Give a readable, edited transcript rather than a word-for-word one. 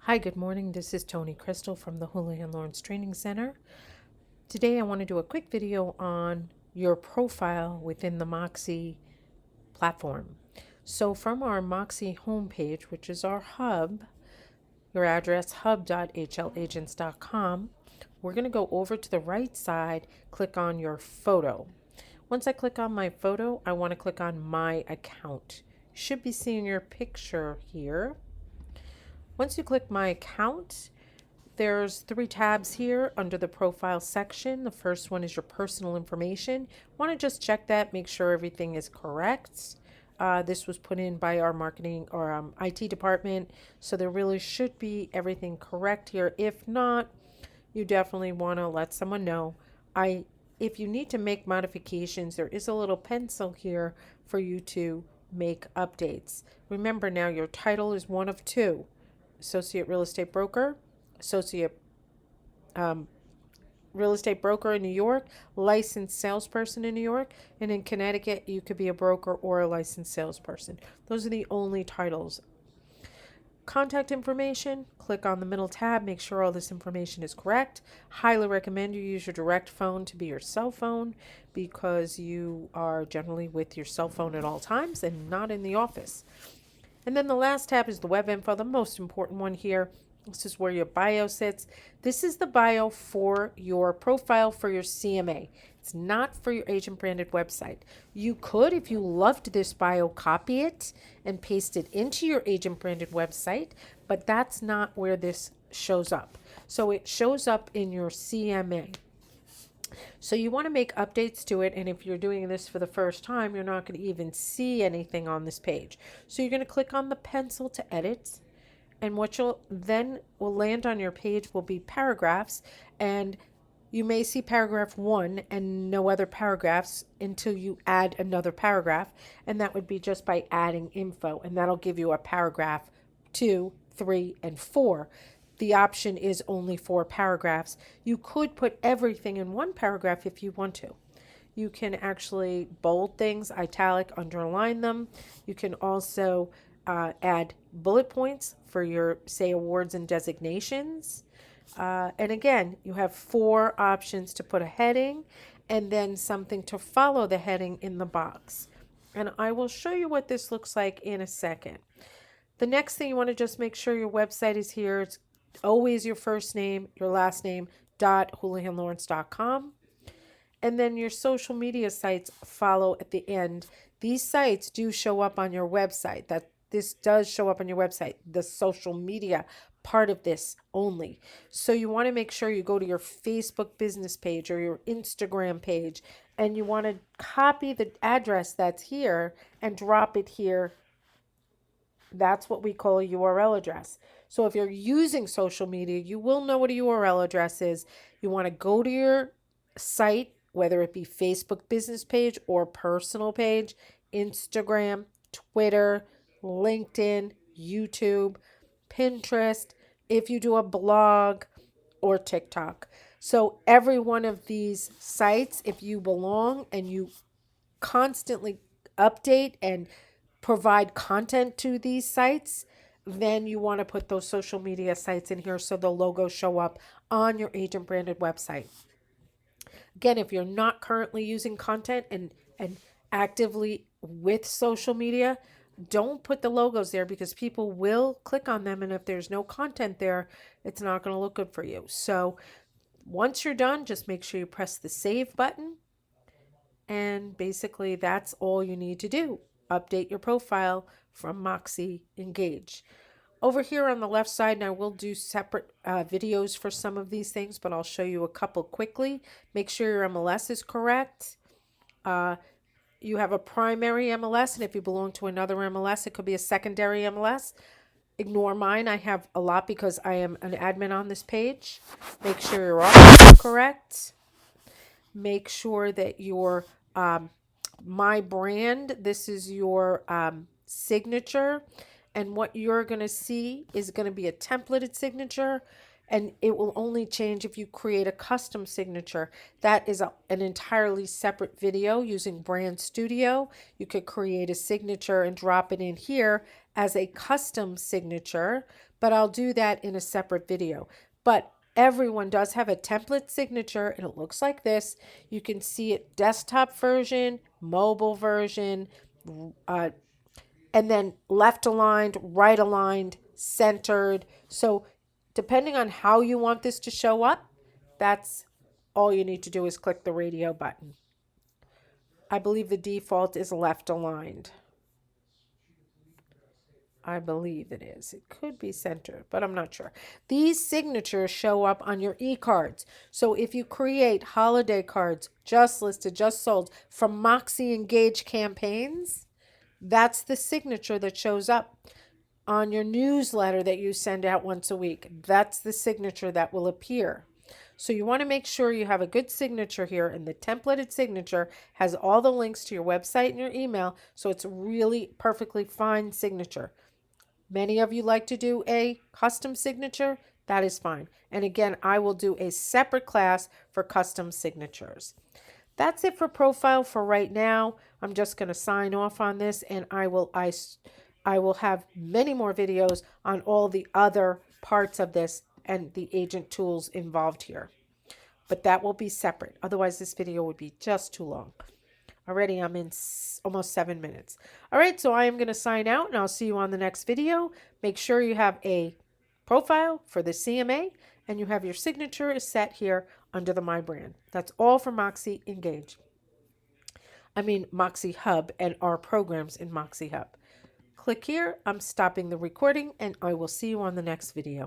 Hi, good morning. This is Tony Crystal from the Houlihan Lawrence Training Center. Today I want to do a quick video on your profile within the Moxi platform. So from our Moxi homepage, which is our hub, your address hub.hlagents.com, we're going to go over to the right side, click on your photo. Once I click on my photo, I want to click on my account. You should be seeing your picture here. Once you click my account, there's 3 tabs here under the profile section. The first one is your personal information. Want to just check that, make sure everything is correct. This was put in by our marketing or IT department, so there really should be everything correct here. If not, you definitely want to let someone know. If you need to make modifications, there is a little pencil here for you to make updates. Remember now, your title is one of 2. Associate real estate broker, associate real estate broker in New York, licensed salesperson in New York, and in Connecticut, you could be a broker or a licensed salesperson. Those are the only titles. Contact information, click on the middle tab, make sure all this information is correct. Highly recommend you use your direct phone to be your cell phone because you are generally with your cell phone at all times and not in the office. And then the last tab is the web info, the most important one here. This is where your bio sits. This is the bio for your profile for your CMA. It's not for your agent branded website. You could, if you loved this bio, copy it and paste it into your agent branded website, but that's not where this shows up. So it shows up in your CMA. So you want to make updates to it, and if you're doing this for the first time, you're not going to even see anything on this page. So you're going to click on the pencil to edit, and what you'll then will land on your page will be paragraphs, and you may see paragraph 1 and no other paragraphs until you add another paragraph, and that would be just by adding info, and that'll give you a paragraph 2, 3, and 4. The option is only 4 paragraphs. You could put everything in one paragraph if you want to. You can actually bold things, italic, underline them. You can also add bullet points for your, say, awards and designations. And again, you have 4 options to put a heading and then something to follow the heading in the box. And I will show you what this looks like in a second. The next thing, you want to just make sure your website is here. It's always your first name, your last name, .houlihanlawrence.com. And then your social media sites follow at the end. These sites do show up on your website. This does show up on your website, the social media part of this only. So you want to make sure you go to your Facebook business page or your Instagram page, and you want to copy the address that's here and drop it here. That's what we call a URL address. So if you're using social media, you will know what a URL address is. You want to go to your site, whether it be Facebook business page or personal page, Instagram, Twitter, LinkedIn, YouTube, Pinterest, if you do a blog, or TikTok. So every one of these sites, if you belong and you constantly update and provide content to these sites, then you want to put those social media sites in here so the logos show up on your agent branded website. Again, if you're not currently using content and actively with social media, don't put the logos there because people will click on them, and if there's no content there, it's not going to look good for you. So once you're done, just make sure you press the save button, and basically that's all you need to do. Update your profile from Moxi Engage. Over here on the left side, and I will do separate videos for some of these things, but I'll show you a couple quickly. Make sure your MLS is correct. You have a primary MLS, and if you belong to another MLS, it could be a secondary MLS. Ignore mine. I have a lot because I am an admin on this page. Make sure your office is correct. Make sure that your my brand, this is your signature, and what you're going to see is going to be a templated signature, And it will only change if you create a custom signature. That is an entirely separate video using Brand Studio. You could create a signature and drop it in here as a custom signature, but I'll do that in a separate video. But everyone does have a template signature, and it looks like this. You can see it desktop version, mobile version, and then left aligned, right aligned, centered. So depending on how you want this to show up, that's all you need to do is click the radio button. I believe the default is left aligned. I believe it is. It could be centered, but I'm not sure. These signatures show up on your e-cards. So if you create holiday cards, just listed, just sold from Moxi Engage campaigns, that's the signature that shows up on your newsletter that you send out once a week. That's the signature that will appear. So you want to make sure you have a good signature here, and the templated signature has all the links to your website and your email, so it's really perfectly fine signature. Many of you like to do a custom signature. That is fine. And again, I will do a separate class for custom signatures. That's it for profile for right now. I'm just going to sign off on this, and I will have many more videos on all the other parts of this and the agent tools involved here. But that will be separate. Otherwise, this video would be just too long. Already I'm in almost 7 minutes. All right, so I am going to sign out, and I'll see you on the next video. Make sure you have a profile for the CMA, and you have your signature is set here under the My Brand. That's all for Moxi Engage. Moxi Hub and our programs in Moxi Hub. Click here. I'm stopping the recording, and I will see you on the next video.